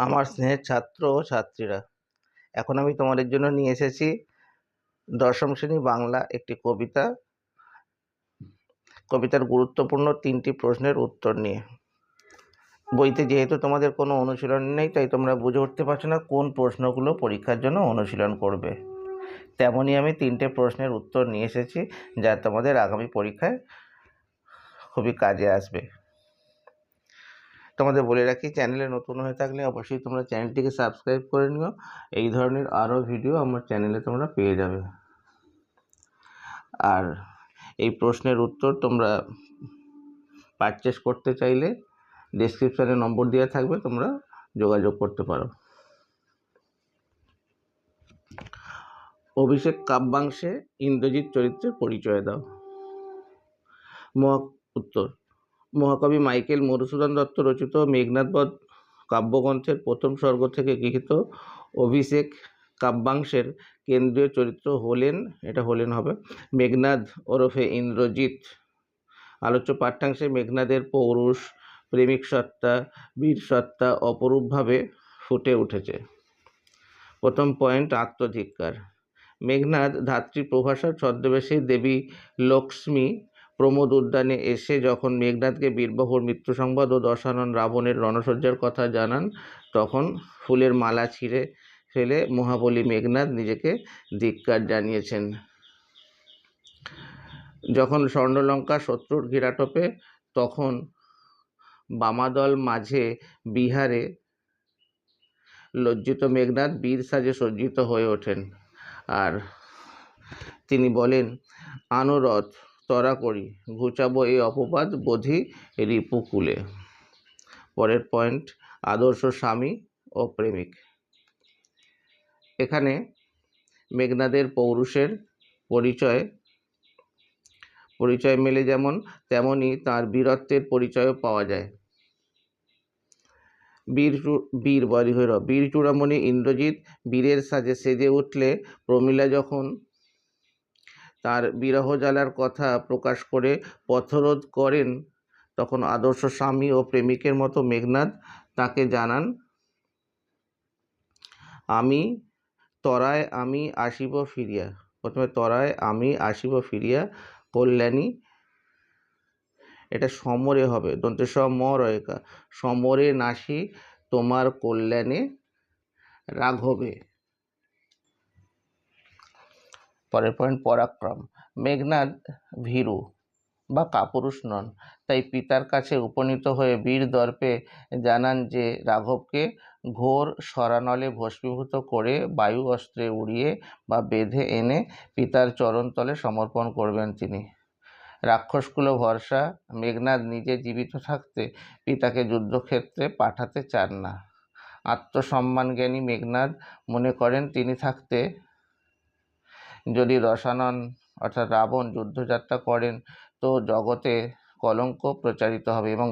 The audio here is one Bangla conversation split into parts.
আমার স্নেহের ছাত্র ও ছাত্রীরা, এখন আমি তোমাদের জন্য নিয়ে এসেছি দশম শ্রেণী বাংলা একটি কবিতার গুরুত্বপূর্ণ 3টি প্রশ্নের উত্তর নিয়ে। বইতে যেহেতু তোমাদের কোনো অনুশীলন নেই, তাই তোমরা বুঝে উঠতে পারছো না কোন প্রশ্নগুলো পরীক্ষার জন্য অনুশীলন করবে। তেমনই আমি 3টে প্রশ্নের উত্তর নিয়ে এসেছি, যা তোমাদের আগামী পরীক্ষায় খুবই কাজে আসবে। তোমাদের বলে রাখি, চ্যানেলে নতুন হয়ে থাকলে অবশ্যই তোমরা চ্যানেলটিকে সাবস্ক্রাইব করে নিও। এই ধরনের আরও ভিডিও আমার চ্যানেলে তোমরা পেয়ে যাবে। আর এই প্রশ্নের উত্তর তোমরা পারচেস করতে চাইলে ডেসক্রিপশানে নম্বর দেওয়া থাকবে, তোমরা যোগাযোগ করতে পারো। অভিষেক কাব্যাংশে ইন্দ্রজিৎ চরিত্রের পরিচয় দাও। উত্তর: মহাকবি মাইকেল মধুসূদন দত্ত রচিত মেঘনাদবধ কাব্যগ্রন্থের প্রথম সর্গ থেকে গৃহীত অভিষেক কাব্যাংশের কেন্দ্রীয় চরিত্র হলেন মেঘনাদ ওরফে ইন্দ্রজিৎ। আলোচ্য পাঠ্যাংশে মেঘনাদের পৌরুষ, প্রেমিক সত্তা, বীর সত্তা অপরূপভাবে ফুটে উঠেছে। প্রথম পয়েন্ট: আত্মধিক্কার। মেঘনাদ ধাত্রী প্রভাসার ছদ্মবেশে দেবী লক্ষ্মী প্রমোদ উদ্যানে এসে যখন মেঘনাদকে বীরবাহুর মৃত্যু সংবাদ ও দশানন রাবণের রণসজ্জার কথা জানান, তখন ফুলের মালা ছিঁড়ে ফেলে মহাবলী মেঘনাদ নিজেকে ধিক্কার জানিয়েছেন। যখন স্বর্ণলঙ্কা শত্রুর ঘিরাটোপে, তখন বামাদল মাঝে বিহারে লজ্জিত মেঘনাদ বীর সাজে সজ্জিত হয়ে ওঠেন, আর তিনি বলেন, আনুরথ তরা করি, ঘুচাবো এই অপবাদ বোধি রিপুকুলে। পরের পয়েন্ট: আদর্শ স্বামী ও প্রেমিক। এখানে মেঘনাদের পৌরুষের পরিচয় মেলে যেমন, তেমনি তার বীরত্বের পরিচয়ও পাওয়া যায়। বীর চূড়ামণি ইন্দ্রজিৎ বীরের সাজে সেজে উঠলে প্রমীলা যখন তার বিরহ জ্বালার কথা প্রকাশ করে পথরোধ করেন, তখন আদর্শ স্বামী ও প্রেমিকের মতো মেঘনাদ তাকে জানান, আমি আসিব ফিরিয়া। প্রথমে তরায় আমি আসিব ফিরিয়া, কল্যাণী, এটা সমরে হবে, দন্তে সমরয়িকা, সমরে নাসি তোমার কল্যাণে রাঘবে। পরের পয়েন্ট: পরাক্রম। মেঘনাদ ভীরু বা কাপুরুষ নন, তাই পিতার কাছে উপনীত হয়ে বীর দর্পে জানান যে রাঘবকে ঘোর সরানলে ভস্মীভূত করে বায়ু অস্ত্রে উড়িয়ে বা বেঁধে এনে পিতার চরণতলে সমর্পণ করবেন তিনি। রাক্ষসকুল ভরসা মেঘনাদ নিজে জীবিত থাকতে পিতাকে যুদ্ধক্ষেত্রে পাঠাতে চান না। আত্মসম্মানজ্ঞানী মেঘনাদ মনে করেন, তিনি থাকতে যদি দশানন অর্থাৎ রাবণ যুদ্ধযাত্রা করেন, তো জগতে কলঙ্ক প্রচারিত হবে এবং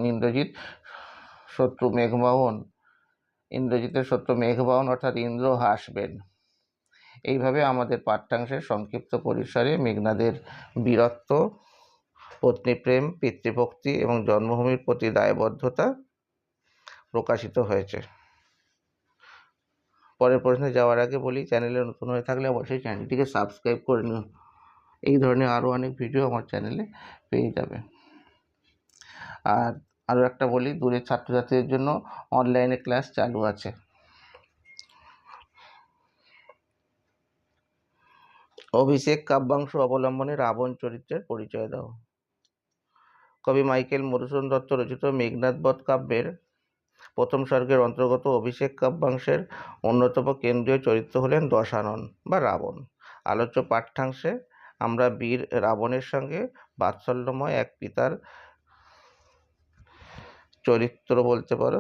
ইন্দ্রজিতের শত্রু মেঘবাহন অর্থাৎ ইন্দ্র হাসবেন। এইভাবে আমাদের পাঠ্যাংশের সংক্ষিপ্ত পরিসরে মেঘনাদের বীরত্ব, পত্নীপ্রেম, পিতৃভক্তি এবং জন্মভূমির প্রতি দায়বদ্ধতা প্রকাশিত হয়েছে। পরের প্রশ্নে যাওয়ার আগে বলি, চ্যানেলে নতুন হয়ে থাকলে অবশ্যই চ্যানেলটিকে সাবস্ক্রাইব করে নিও। এই ধরনের আরও অনেক ভিডিও আমার চ্যানেলে পেয়ে যাবে। আর আরও একটা বলি, দূরের ছাত্রছাত্রীদের জন্য অনলাইনে ক্লাস চালু আছে। অভিষেক কাব্যাংশ অবলম্বনে রাবণ চরিত্রের পরিচয় দাও। কবি মাইকেল মধুসূদন দত্ত রচিত মেঘনাদবধ কাব্যের প্রথম সর্গের অন্তর্গত অভিষেক কাব্যাংশের অন্যতম কেন্দ্রীয় চরিত্র হলেন দশানন বা রাবণ। আলোচ্য পাঠ্যাংশে আমরা বীর রাবণের সঙ্গে বাৎসল্যময় এক পিতার চরিত্র বলতে পারো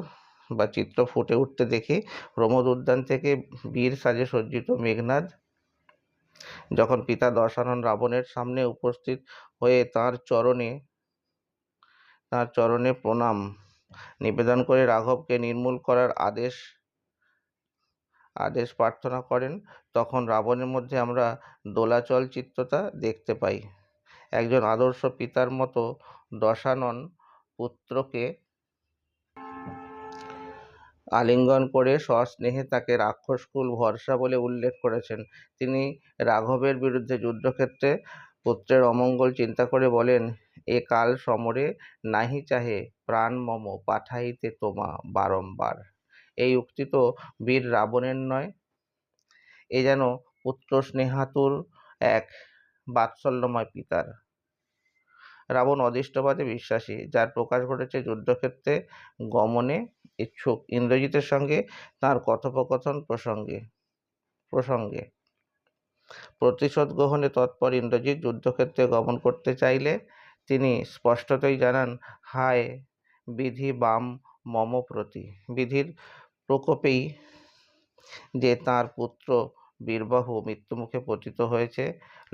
বা চিত্র ফুটে উঠতে দেখি। প্রমোদ উদ্যান থেকে বীর সাজে সজ্জিত মেঘনাদ যখন পিতা দশানন রাবণের সামনে উপস্থিত হয়ে তাঁর চরণে প্রণাম নিবেদন করে রাঘবকে নির্মূল করার আদেশ প্রার্থনা করেন, তখন রাবণের মধ্যে আমরা দোলাচল চিত্ততা দেখতে পাই। একজন আদর্শ পিতার মতো দশানন পুত্রকে আলিঙ্গন করে সস্নেহে তাকে রাক্ষসকুল ভরসা বলে উল্লেখ করেছেন। তিনি রাঘবের বিরুদ্ধে যুদ্ধক্ষেত্রে পুত্রের অমঙ্গল চিন্তা করে বলেন, এ কাল সমরে নাহি চাহে প্রাণ মম পাঠাইতে তোমা বারম্বার। এই উক্তি তো বীর রাবণের নয়, এ যেন পুত্র স্নেহাতুর এক বাৎসল্যময় পিতার। রাবণ অদৃষ্টবাদে বিশ্বাসী, যার প্রকাশ ঘটেছে যুদ্ধক্ষেত্রে গমনে ইচ্ছুক ইন্দ্রজিতের সঙ্গে তাঁর কথোপকথন প্রসঙ্গে প্রতিশোধ গ্রহণে তৎপর ইন্দ্রজিৎ যুদ্ধক্ষেত্রে গমন করতে চাইলে তিনি স্পষ্টতই জানান, হায় বিধি বাম মম প্রতি। বিধির প্রকোপেই যে তাঁর পুত্র বীরবাহু মৃত্যুমুখে পতিত হয়েছে,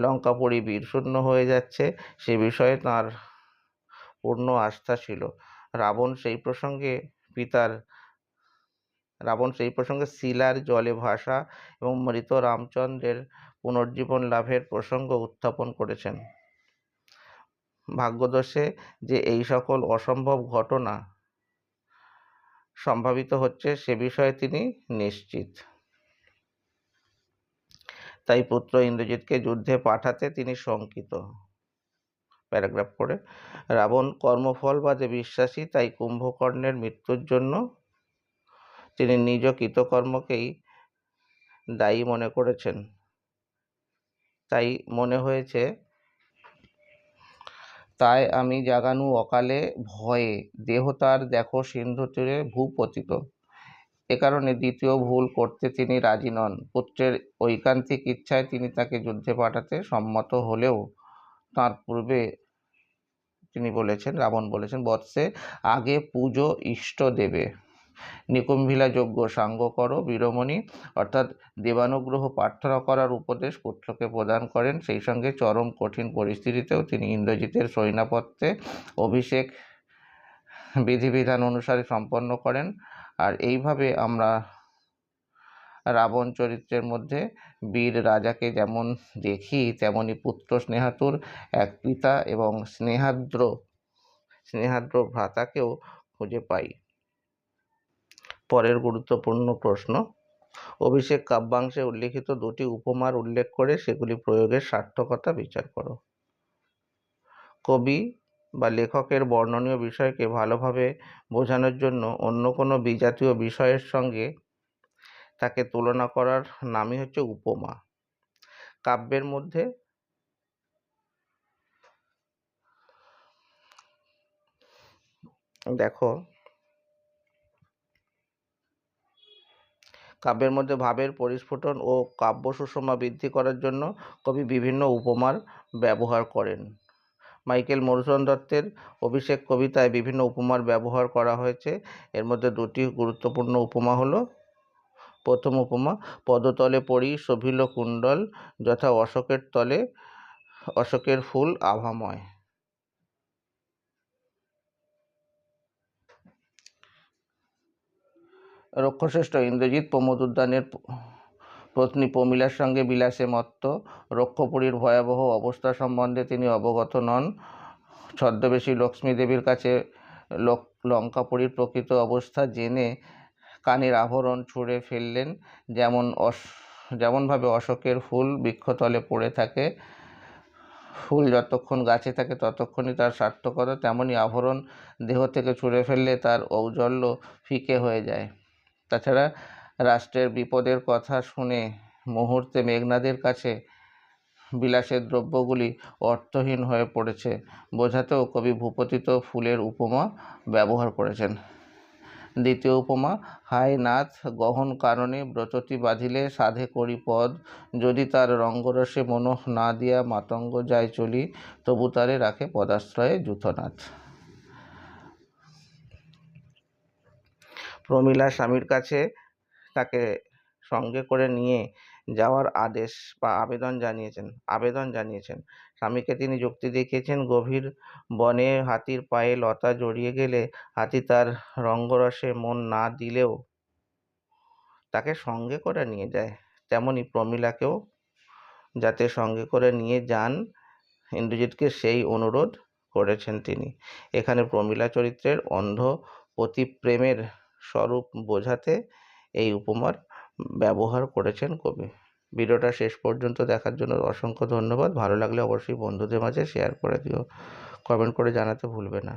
লঙ্কাপুরী বীরশূন্য হয়ে যাচ্ছে, সে বিষয়ে তাঁর পূর্ণ আস্থা ছিল। রাবণ সেই প্রসঙ্গে শিলার জলে ভাসা এবং মৃত রামচন্দ্রের পুনর্জীবন লাভের প্রসঙ্গ উত্থাপন করেছেন। ভাগ্যদোষে যে এই সকল অসম্ভব ঘটনা সম্ভাবিত হচ্ছে সে বিষয়ে তিনি নিশ্চিত। তাই পুত্র ইন্দ্রজিৎকে যুদ্ধে পাঠাতে তিনি শঙ্কিত। প্যারাগ্রাফ করে, রাবণ কর্মফলবাদে বিশ্বাসী, তাই কুম্ভকর্ণের মৃত্যুর জন্য তিনি নিজ কৃতকর্মকেই দায়ী মনে করেছেন। তাই মনে হয়েছে, তাই আমি জাগানু অকালে ভয়ে, দেহ তার দেখো সিন্ধু তীরে ভূপতিত। এ কারণে দ্বিতীয় ভুল করতে তিনি রাজি নন। পুত্রের ঐকান্তিক ইচ্ছায় তিনি তাকে যুদ্ধে পাঠাতে সম্মত হলেও তাঁর পূর্বে রাবণ বলেছেন, বৎসে আগে পুজো ইষ্ট দেবে, নিকুম্ভিলা যজ্ঞ সাঙ্গ করো বীরমণি, অর্থাৎ দেবানুগ্রহ প্রার্থনা করার উপদেশ পুত্রকে প্রদান করেন। সেই সঙ্গে চরম কঠিন পরিস্থিতিতেও তিনি ইন্দ্রজিতের সৈন্যপত্যে অভিষেক বিধিবিধান অনুসারে সম্পন্ন করেন। আর এইভাবে আমরা রাবণ চরিত্রের মধ্যে বীর রাজাকে যেমন দেখি, তেমনি পুত্র স্নেহাতুর এক পিতা এবং স্নেহাদ্র ভ্রাতাকেও খুঁজে পাই। পরের গুরুত্বপূর্ণ প্রশ্ন, অভিষেক কাব্যাংশে উল্লিখিত দুটি উপমার উল্লেখ করে সেগুলি প্রয়োগের সার্থকতা বিচার করো। কবি বা লেখকের বর্ণনীয় বিষয়কে ভালোভাবে বোঝানোর জন্য অন্য কোনো বিজাতীয় বিষয়ের সঙ্গে তাকে তুলনা করার নামই হচ্ছে উপমা। কাব্যের মধ্যে ভাবের পরিস্ফুটন ও কাব্য সুষমা বৃদ্ধি করার জন্য কবি বিভিন্ন উপমার ব্যবহার করেন। মাইকেল মধুসূদন দত্তের অভিষেক কবিতায় বিভিন্ন উপমার ব্যবহার করা হয়েছে। এর মধ্যে দুটি গুরুত্বপূর্ণ উপমা হলো, প্রথম উপমা, পদতলে পড়ি শোভিল কুণ্ডল, যথা অশোকের তলে অশোকের ফুল আভাময়। রক্ষশ্রেষ্ঠ ইন্দ্রজিৎ প্রমোদ উদ্যানের পত্নী প্রমীলার সঙ্গে বিলাসে মত্ত। রক্ষপুরীর ভয়াবহ অবস্থা সম্বন্ধে তিনি অবগত নন। ছদ্মবেশী লক্ষ্মী দেবীর কাছে লঙ্কাপুরীর প্রকৃত অবস্থা জেনে কানের আভরণ ছুঁড়ে ফেললেন। যেমনভাবে অশোকের ফুল বৃক্ষতলে পড়ে থাকে, ফুল যতক্ষণ গাছে থাকে ততক্ষণই তার সার্থকতা, তেমনি আভরণ দেহ থেকে ছুঁড়ে ফেললে তার ঔজ্জ্বল্য ফিকে হয়ে যায়। তাছাড়া রাষ্ট্রের বিপদের কথা শুনে মুহূর্তে মেঘনাদের কাছে বিলাসের দ্রব্যগুলি অর্থহীন হয়ে পড়েছে বোঝাতেও কবি ভূপতিত ফুলের উপমা ব্যবহার করেছেন। দ্বিতীয় উপমা, হায় নাথ গহন কারণে ব্রততি বাঁধিলে সাধে করি পদ, যদি তার রঙ্গরসে মনোহ না দিয়া মাতঙ্গ যায় চলি, তবু তারে রাখে পদাশ্রয়ে যূথনাথ। প্রমীলা স্বামীর কাছে তাকে সঙ্গে করে নিয়ে যাওয়ার আদেশ বা আবেদন জানিয়েছেন। স্বামীকে তিনি যুক্তি দেখিয়েছেন, গভীর বনে হাতির পায়ে লতা জড়িয়ে গেলে হাতি তার রঙ্গরসে মন না দিলেও তাকে সঙ্গে করে নিয়ে যায়, তেমনি প্রমীলাকেও যাতে সঙ্গে করে নিয়ে যান, ইন্দ্রজিৎকে সেই অনুরোধ করেছেন তিনি। এখানে প্রমীলা চরিত্রের অন্ধ পতিপ্রেমের স্বরূপ বোঝাতে এই উপমার ব্যবহার করেছেন কবি। ভিডিওটা শেষ পর্যন্ত দেখার জন্য অসংখ্য ধন্যবাদ। ভালো লাগলে অবশ্যই বন্ধুদের মাঝে শেয়ার করে দিও, কমেন্ট করে জানাতে ভুলবে না।